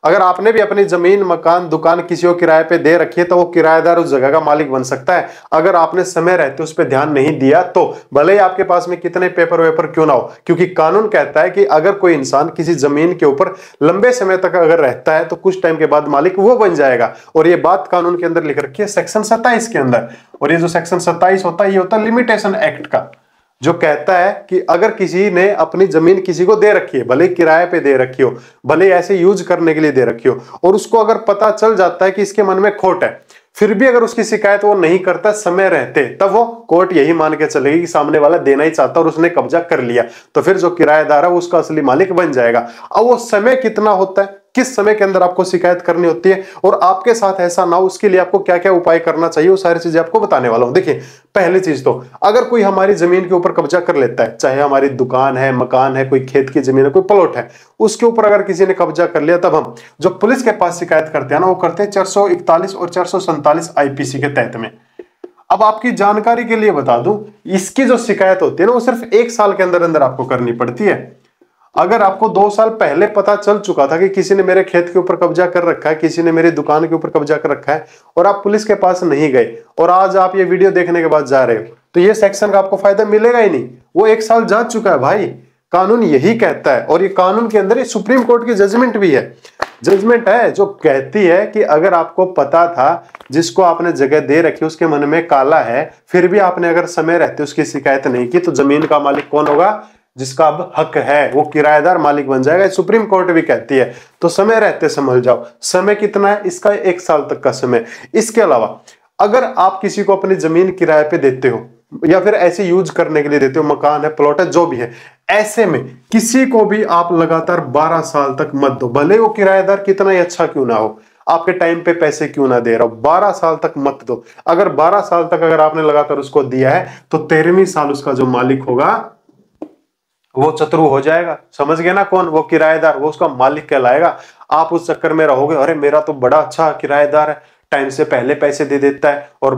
अगर आपने भी अपनी जमीन, मकान, दुकान किसी को किराए पे दे रखी है तो वो किराएदार उस जगह का मालिक बन सकता है। अगर आपने समय रहते उस पर ध्यान नहीं दिया तो भले ही आपके पास में कितने पेपर वेपर क्यों ना हो, क्योंकि कानून कहता है कि अगर कोई इंसान किसी जमीन के ऊपर लंबे समय तक अगर रहता है तो कुछ टाइम के बाद मालिक वो बन जाएगा। और ये बात कानून के अंदर लिख रखी है सेक्शन 27 के अंदर। और ये जो सेक्शन 27 होता है ये होता है लिमिटेशन एक्ट का, जो कहता है कि अगर किसी ने अपनी जमीन किसी को दे रखी है, भले किराए पे दे रखी हो, भले ऐसे यूज करने के लिए दे रखी हो, और उसको अगर पता चल जाता है कि इसके मन में खोट है, फिर भी अगर उसकी शिकायत वो नहीं करता समय रहते, तब वो कोर्ट यही मान के चलेगी कि सामने वाला देना ही चाहता और उसने कब्जा कर लिया, तो फिर जो किराएदार है वो उसका असली मालिक बन जाएगा। अब वो समय कितना होता है, किस समय के अंदर आपको शिकायत करनी होती है और आपके साथ ऐसा ना हो उसके लिए आपको क्या क्या उपाय करना चाहिए, वो सारी चीजें आपको बताने वाला हूं। देखिए, पहली चीज तो अगर कोई हमारी जमीन के ऊपर कब्जा कर लेता है, चाहे हमारी दुकान है, मकान है, कोई खेत की जमीन है, कोई प्लॉट है, उसके ऊपर अगर किसी ने कब्जा कर लिया, तब हम जो पुलिस के पास शिकायत करते हैं ना, वो करते हैं 441 और 447 आईपीसी के तहत में। अब आपकी जानकारी के लिए बता दूं, इसकी जो शिकायत होती है ना वो सिर्फ 1 साल के अंदर अंदर आपको करनी पड़ती है। अगर आपको 2 साल पहले पता चल चुका था कि किसी ने मेरे खेत के ऊपर कब्जा कर रखा है, किसी ने मेरी दुकान के ऊपर कब्जा कर रखा है, और आप पुलिस के पास नहीं गए और आज आप ये वीडियो देखने के बाद जा रहे हो, तो ये सेक्शन का आपको फायदा मिलेगा ही नहीं। वो 1 साल जा चुका है भाई, कानून यही कहता है। और ये कानून के अंदर ये सुप्रीम कोर्ट की जजमेंट भी है, जजमेंट है जो कहती है कि अगर आपको पता था जिसको आपने जगह दे रखी उसके मन में काला है, फिर भी आपने अगर समय रहते उसकी शिकायत नहीं की, तो जमीन का मालिक कौन होगा? जिसका अब हक है वो किराएदार मालिक बन जाएगा। सुप्रीम कोर्ट भी कहती है, तो समय रहते समझ जाओ। समय कितना है इसका? 1 साल तक का समय। इसके अलावा अगर आप किसी को अपनी जमीन किराए पे देते हो या फिर ऐसे यूज करने के लिए देते हो, मकान है, प्लॉट है, जो भी है, ऐसे में किसी को भी आप लगातार 12 साल तक मत दो, भले वो किराएदार कितना ही अच्छा क्यों ना हो, आपके टाइम पे पैसे क्यों ना दे रहा हो, 12 साल तक मत दो। अगर 12 साल तक अगर आपने लगातार उसको दिया है तो 13वीं साल उसका जो मालिक होगा वो चतुर हो जाएगा। समझ गए ना कौन? वो किराएदार, वो उसका मालिक कहलाएगा। आप उस चक्कर में रहोगे, अरे मेरा तो बड़ा अच्छा किराएदार है, टाइम से पहले पैसे दे देता है और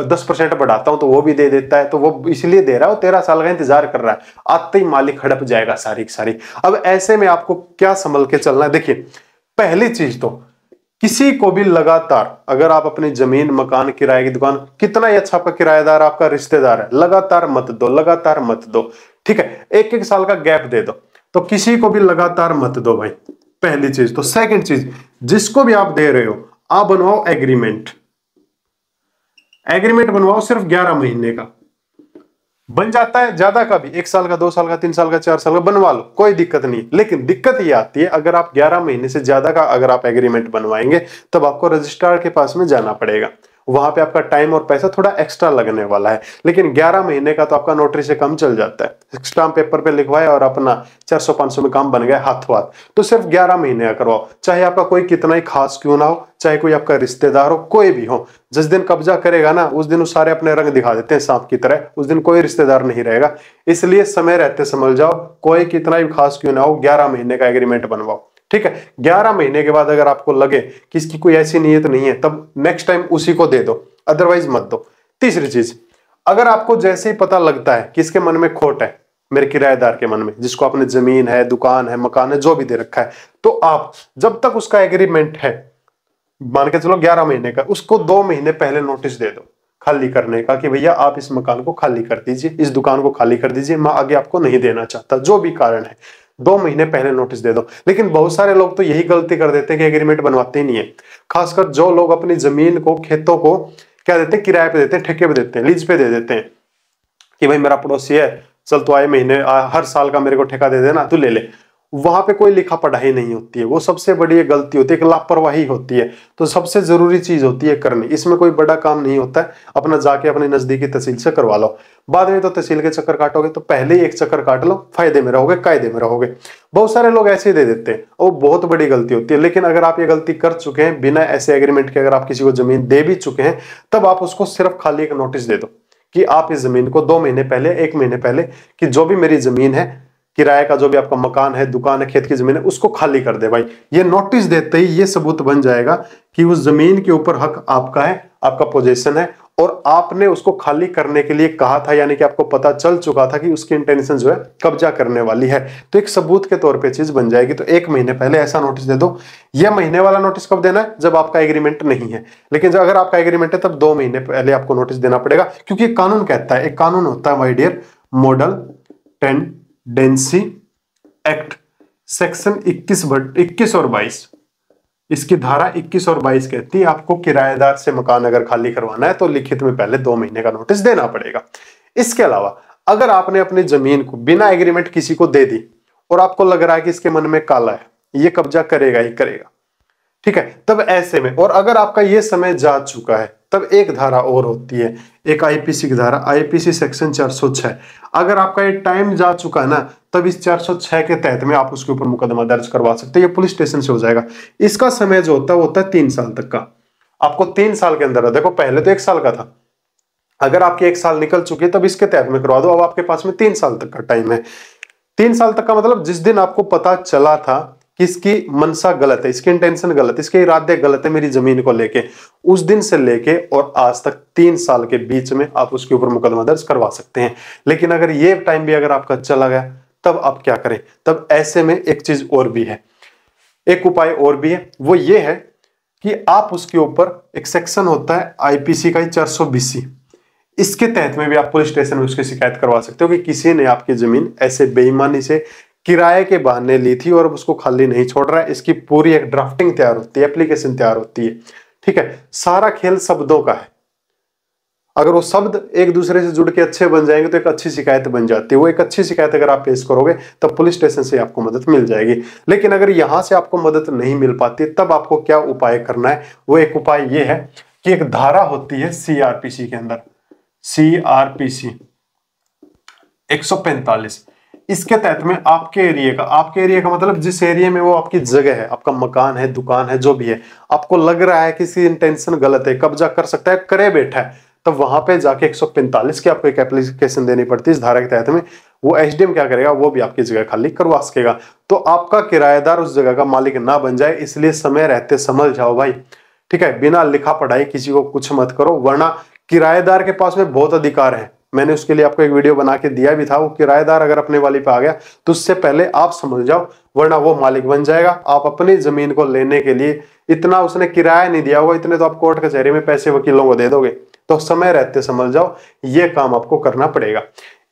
10% बढ़ाता हूं तो वो भी दे देता है, तो वो इसलिए दे रहा है, वो 13 साल का इंतजार कर रहा है, आते ही मालिक हड़प जाएगा सारी की सारी। अब ऐसे में आपको क्या संभल के चलना है? देखिए, पहली चीज तो किसी को भी लगातार, अगर आप अपनी जमीन, मकान, किराए की दुकान, कितना ही अच्छा आपका किराएदार, आपका रिश्तेदार है, लगातार मत दो, लगातार मत दो। ठीक है, 1-1 साल का गैप दे दो, तो किसी को भी लगातार मत दो भाई, पहली चीज। तो सेकंड चीज, जिसको भी आप दे रहे हो आप बनवाओ एग्रीमेंट। एग्रीमेंट बनवाओ, सिर्फ 11 महीने का बन जाता है, ज्यादा का भी 1 साल का, 2 साल का, 3 साल का, 4 साल का बनवा लो, कोई दिक्कत नहीं। लेकिन दिक्कत ये आती है अगर आप 11 महीने से ज्यादा का अगर आप एग्रीमेंट बनवाएंगे तब आपको रजिस्ट्रार के पास में जाना पड़ेगा, वहां पे आपका टाइम और पैसा थोड़ा एक्स्ट्रा लगने वाला है। लेकिन 11 महीने का तो आपका नोटरी से कम चल जाता है, स्टाम्प पेपर पे लिखवाया और अपना 400-500 में काम बन गया हाथों हाथ। तो सिर्फ 11 महीने का करवाओ, चाहे आपका कोई कितना ही खास क्यों ना हो, चाहे कोई आपका रिश्तेदार हो, कोई भी हो। जिस दिन कब्जा करेगा ना उस दिन वो सारे अपने रंग दिखा देते हैं सांप की तरह, उस दिन कोई रिश्तेदार नहीं रहेगा। इसलिए समय रहते समझ जाओ, कोई कितना भी खास क्यों ना हो, 11 महीने का एग्रीमेंट बनवाओ। ठीक है, 11 महीने के बाद अगर आपको लगे कि इसकी कोई ऐसी नीयत नहीं है, तब नेक्स्ट टाइम उसी को दे दो, अदरवाइज मत दो। तीसरी चीज, अगर आपको जैसे ही पता लगता है कि इसके मन में खोट है, मेरे किराएदार के मन में, जिसको आपने जमीन है, दुकान है, मकान है, जो भी दे रखा है, तो आप जब तक उसका एग्रीमेंट है, मान के चलो 11 महीने का, उसको 2 महीने पहले नोटिस दे दो खाली करने का, कि भैया आप इस मकान को खाली कर दीजिए, इस दुकान को खाली कर दीजिए, मैं आगे आपको नहीं देना चाहता, जो भी कारण है। 2 महीने पहले नोटिस दे दो। लेकिन बहुत सारे लोग तो यही गलती कर देते हैं कि एग्रीमेंट बनवाते ही नहीं है। खासकर जो लोग अपनी जमीन को, खेतों को क्या देते हैं, किराए पे देते हैं, ठेके पे देते हैं, लीज पे दे देते हैं कि भाई मेरा पड़ोसी है, चल तो आए महीने, हर साल का मेरे को ठेका दे देना, तू ले ले। वहां पे कोई लिखा पढ़ाई नहीं होती है, वो सबसे बड़ी गलती होती है, एक लापरवाही होती है। तो सबसे जरूरी चीज होती है करनी, इसमें कोई बड़ा काम नहीं होता है, अपना जाके अपनी नजदीकी तहसील से करवा लो। बाद में तो तहसील के चक्कर काटोगे, तो पहले ही एक चक्कर काट लो, फायदे में रहोगे, कायदे में रहोगे। बहुत सारे लोग ऐसे ही दे देते हैं और बहुत बड़ी गलती होती है। लेकिन अगर आप ये गलती कर चुके हैं बिना ऐसे एग्रीमेंट के, अगर आप किसी को जमीन दे भी चुके हैं, तब आप उसको सिर्फ खाली एक नोटिस दे दो कि आप इस जमीन को 2 महीने पहले, 1 महीने पहले, कि जो भी मेरी जमीन है, किराए का जो भी आपका मकान है, दुकान है, खेत की जमीन है, उसको खाली कर दे भाई। ये नोटिस देते ही ये सबूत बन जाएगा कि उस जमीन के ऊपर हक आपका है, आपका पोजीशन है, और आपने उसको खाली करने के लिए कहा था, यानी कि आपको पता चल चुका था कि उसकी इंटेंशन जो है कब्जा करने वाली है, तो एक सबूत के तौर पे चीज बन जाएगी। तो 1 महीने पहले ऐसा नोटिस दे दो। यह महीने वाला नोटिस कब देना है? जब आपका एग्रीमेंट नहीं है। लेकिन जब अगर आपका एग्रीमेंट है तब 2 महीने पहले आपको नोटिस देना पड़ेगा, क्योंकि कानून कहता है, एक कानून होता है my dear, model tendency act, section 21 और 22, इसकी धारा 21 और 22 कहती है आपको किराएदार से मकान अगर खाली करवाना है तो लिखित में पहले 2 महीने का नोटिस देना पड़ेगा। इसके अलावा अगर आपने अपनी जमीन को बिना एग्रीमेंट किसी को दे दी और आपको लग रहा है कि इसके मन में काला है, ये कब्जा करेगा ही करेगा, ठीक है, तब ऐसे में, और अगर आपका ये समय जा चुका है, तब एक धारा और होती है, एक आईपीसी की धारा, आईपीसी सेक्शन 406। अगर आपका ये टाइम जा चुका है ना, तब इस 406 के तहत में आप उसके ऊपर मुकदमा दर्ज करवा सकते हैं। ये पुलिस स्टेशन से हो जाएगा। इसका समय जो होता है वो होता है 3 साल तक का। आपको 3 साल के अंदर, देखो पहले तो 1 साल का था, अगर आपकी 1 साल निकल चुकी है तब इसके तहत में करवा दो। अब आपके पास में 3 साल तक का टाइम है। 3 साल तक का मतलब जिस दिन आपको पता चला था कि इसकी मनसा गलत है, इसकी इंटेंशन गलत है, इसके इरादे गलत है मेरी जमीन को लेके, उस दिन से लेके और आज तक 3 साल के बीच में आप उसके ऊपर मुकदमा दर्ज करवा सकते हैं। लेकिन अगर ये टाइम भी अगर आपका चला गया तब आप क्या करें? तब ऐसे में एक चीज और भी है, एक उपाय और भी है, वो ये है कि आप उसके ऊपर एक सेक्शन होता है आईपीसी का 420, इसके तहत में भी आप पुलिस स्टेशन में उसकी शिकायत करवा सकते हो कि किसी ने आपकी जमीन ऐसे बेईमानी से किराए के बहाने ली थी और अब उसको खाली नहीं छोड़ रहा है। इसकी पूरी एक ड्राफ्टिंग तैयार होती है, एप्लीकेशन तैयार होती है, ठीक है। सारा खेल शब्दों का है। अगर वो शब्द एक दूसरे से जुड़ के अच्छे बन जाएंगे तो एक अच्छी शिकायत बन जाती है। वो एक अच्छी शिकायत अगर आप पेश करोगे तब पुलिस स्टेशन से आपको मदद मिल जाएगी। लेकिन अगर यहां से आपको मदद नहीं मिल पाती तब आपको क्या उपाय करना है? वो एक उपाय ये है कि एक धारा होती है सीआरपीसी के अंदर, सीआरपीसी 145, इसके तहत में आपके एरिया का मतलब जिस एरिया में वो आपकी जगह है, आपका मकान है, दुकान है, जो भी है, आपको लग रहा है कि इसकी इंटेंशन गलत है, कब्जा कर सकता है, करे बैठा है, तब वहां पे जाके 145 की आपको एक एप्लीकेशन देनी पड़ती है इस धारा के तहत में। वो एसडीएम क्या करेगा? वो भी आपकी जगह खाली करवा सकेगा। तो आपका किराएदार उस जगह का मालिक ना बन जाए, इसलिए समय रहते समझ जाओ भाई, ठीक है। बिना लिखा पढ़ाई किसी को कुछ मत करो, वरना किराएदार के पास में बहुत अधिकार है। मैंने उसके लिए आपको एक वीडियो बना के दिया भी था। वो किराएदार अगर अपने वाली पे आ गया तो उससे पहले आप समझ जाओ, वरना वो मालिक बन जाएगा। आप अपनी जमीन को लेने के लिए इतना उसने किराया नहीं दिया होगा, इतने तो आप कोर्ट कचहरी में पैसे वकीलों को दे दोगे। तो समय रहते समझ जाओ, ये काम आपको करना पड़ेगा।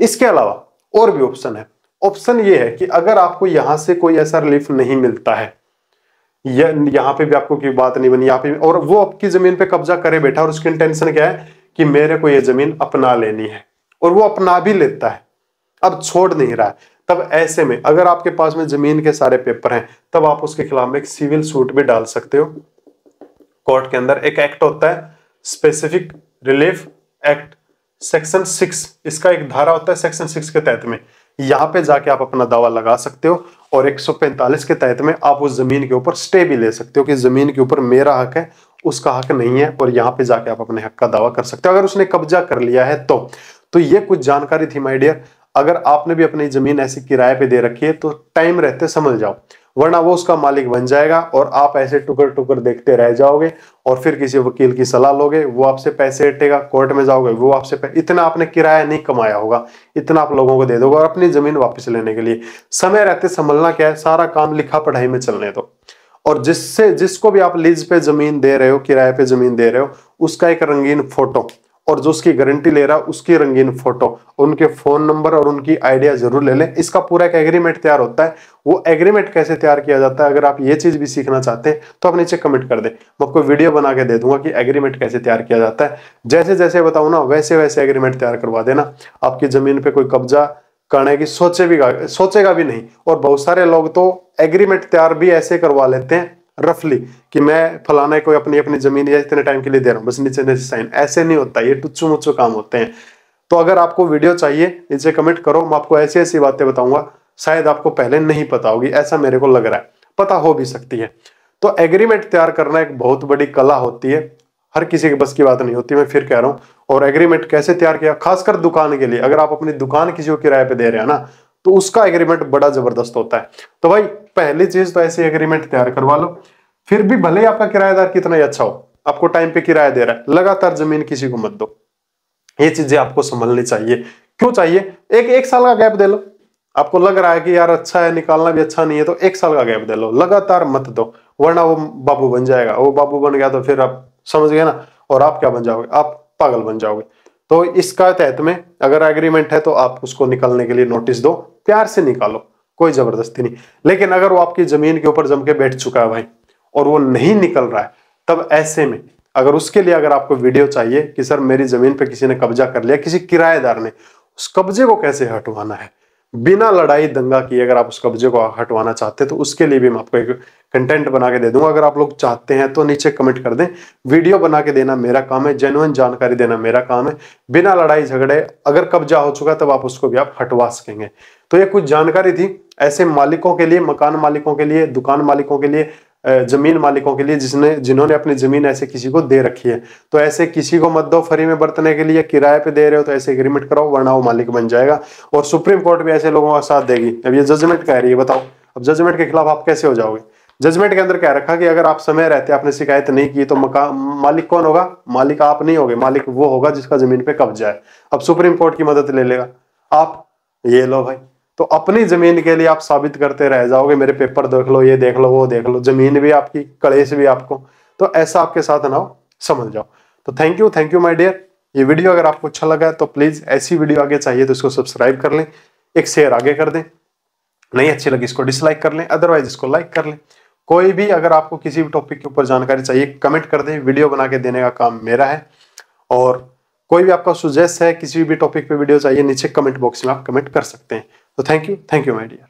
इसके अलावा और भी ऑप्शन है। ऑप्शन ये है कि अगर आपको यहां से कोई ऐसा रिलीफ नहीं मिलता है, यहाँ पे भी आपको की बात नहीं बनी, यहाँ पे और वो आपकी जमीन पे कब्जा करे बैठा और उसकी इंटेंशन क्या है कि मेरे को ये जमीन अपना लेनी है, और वो अपना भी लेता है, अब छोड़ नहीं रहा है, तब ऐसे में अगर आपके पास में जमीन के सारे पेपर हैं तब आप उसके खिलाफ में एक सिविल सूट भी डाल सकते हो कोर्ट के अंदर। एक एक्ट होता है स्पेसिफिक रिलीफ एक्ट सेक्शन 6, इसका एक धारा होता है सेक्शन 6 के तहत में, यहां पे जाके आप अपना दावा लगा सकते हो। और 145 के तहत में आप उस जमीन के ऊपर स्टे भी ले सकते हो कि जमीन के ऊपर मेरा हक है, उसका हक नहीं है, और यहाँ पे जाके आप अपने हक का दावा कर सकते हो अगर उसने कब्जा कर लिया है तो ये कुछ जानकारी थी माय डियर। अगर आपने भी अपनी जमीन ऐसी किराए पे दे रखी है तो टाइम रहते समझ जाओ, वरना वो उसका मालिक बन जाएगा और आप ऐसे टुकर टुकर देखते रह जाओगे और फिर किसी वकील की सलाह लोगे, वो आपसे पैसे हटेगा, कोर्ट में जाओगे, वो आपसे इतना आपने किराया नहीं कमाया होगा, इतना आप लोगों को दे दोगे और अपनी जमीन वापस लेने के लिए समय रहते संभलना क्या है, सारा काम लिखा पढ़ाई में चलने दो। और जिसको भी आप लीज पे जमीन दे रहे हो, किराए पे जमीन दे रहे हो, उसका एक रंगीन फोटो, और जो उसकी गारंटी ले रहा है उसकी रंगीन फोटो, उनके फोन नंबर और उनकी आइडिया जरूर ले लें। इसका पूरा एक एग्रीमेंट तैयार होता है। वो एग्रीमेंट कैसे तैयार किया जाता है, अगर आप ये चीज भी सीखना चाहते हैं तो आप नीचे कमेंट कर दें, मैं आपको वीडियो बना के दे दूंगा कि एग्रीमेंट कैसे तैयार किया जाता है। जैसे जैसे बताऊं ना वैसे वैसे एग्रीमेंट तैयार करवा देना, आपकी जमीन पे कोई कब्जा करने की सोचेगा भी नहीं। और बहुत सारे लोग तो एग्रीमेंट तैयार भी ऐसे करवा लेते हैं रफली कि मैं फलाने को अपनी जमीन या इतने टाइम के लिए दे रहा हूं, बस नीचे नीचे साइन, ऐसे नहीं होता, ये टुच्चू मुच्चू काम होते हैं। तो अगर आपको वीडियो चाहिए नीचे कमेंट करो, मैं आपको ऐसी ऐसी बातें बताऊंगा, शायद आपको पहले नहीं पता होगी, ऐसा मेरे को लग रहा है, पता हो भी सकती है। तो एग्रीमेंट तैयार करना एक बहुत बड़ी कला होती है, हर किसी के बस की बात नहीं होती, मैं फिर कह रहा हूं। और एग्रीमेंट कैसे तैयार किया, खासकर दुकान के लिए, अगर आप अपनी दुकान किसी को किराए पे दे रहे हैं ना, तो उसका एग्रीमेंट बड़ा जबरदस्त होता है। तो भाई पहली चीज तो ऐसे एग्रीमेंट तैयार करवा लो, फिर भी भले ही आपका किराएदार कितना ही अच्छा हो, आपको टाइम पे किराया दे रहा है, लगातार जमीन किसी को मत दो। ये चीजें आपको संभलनी चाहिए। क्यों चाहिए? एक साल का गैप दे लो। आपको लग रहा है कि यार अच्छा है, निकालना भी अच्छा नहीं है, तो 1 साल का गैप दे लो, लगातार मत दो, वरना वो बाबू बन जाएगा। वो बाबू बन गया तो फिर आप समझ गए ना, और आप क्या बन जाओगे? आप पागल बन जाओगे। तो इसका तहत में अगर एग्रीमेंट है तो आप उसको निकालने के लिए नोटिस दो, प्यार से निकालो, कोई जबरदस्ती नहीं। लेकिन अगर वो आपकी जमीन के ऊपर जम के बैठ चुका है भाई और वो नहीं निकल रहा है, तब ऐसे में अगर उसके लिए अगर आपको वीडियो चाहिए कि सर मेरी जमीन पे किसी ने कब्जा कर लिया, किसी किराएदार ने, उस कब्जे को कैसे हटवाना है बिना लड़ाई दंगा किए, अगर आप उस कब्जे को हटवाना चाहते हैं तो उसके लिए भी मैं आपको एक कंटेंट बना के दे दूंगा। अगर आप लोग चाहते हैं तो नीचे कमेंट कर दें। वीडियो बना के देना मेरा काम है, जेन्युइन जानकारी देना मेरा काम है, बिना लड़ाई झगड़े। अगर कब्जा हो चुका तब आप उसको भी आप हटवा सकेंगे। तो ये कुछ जानकारी थी ऐसे मालिकों के लिए, मकान मालिकों के लिए, दुकान मालिकों के लिए, जमीन मालिकों के लिए जिन्होंने अपनी जमीन ऐसे किसी को दे रखी है। तो ऐसे किसी को मत दो फ्री में बरतने के लिए, किराए पे दे रहे हो तो ऐसे एग्रीमेंट कराओ, वरना वो मालिक बन जाएगा। और सुप्रीम कोर्ट भी ऐसे लोगों का साथ देगी। अब ये जजमेंट कह रही है, बताओ अब जजमेंट के खिलाफ आप कैसे हो जाओगे? जजमेंट के अंदर क्या रखा कि अगर आप समय रहते आपने शिकायत नहीं की तो मालिक कौन होगा? मालिक आप नहीं होगे, मालिक वो होगा जिसका जमीन पे कब्जा है। अब सुप्रीम कोर्ट की मदद ले लेगा आप, ये लो भाई। तो अपनी जमीन के लिए आप साबित करते रह जाओगे, मेरे पेपर देख लो, ये देख लो, वो देख लो, जमीन भी आपकी, कलेश भी आपको। तो ऐसा आपके साथ ना हो, समझ जाओ। तो थैंक यू माय डियर। ये वीडियो अगर आपको अच्छा लगा है तो प्लीज ऐसी वीडियो आगे चाहिए तो इसको सब्सक्राइब कर लें, एक शेयर आगे कर दें, नहीं अच्छी लगी इसको डिसलाइक कर लें, अदरवाइज इसको लाइक कर लें। कोई भी अगर आपको किसी भी टॉपिक के ऊपर जानकारी चाहिए कमेंट कर दें, वीडियो बना के देने का काम मेरा है। और कोई भी आपका सुजेस्ट है, किसी भी टॉपिक पे वीडियो चाहिए, नीचे कमेंट बॉक्स में आप कमेंट कर सकते हैं। तो थैंक यू माय डियर।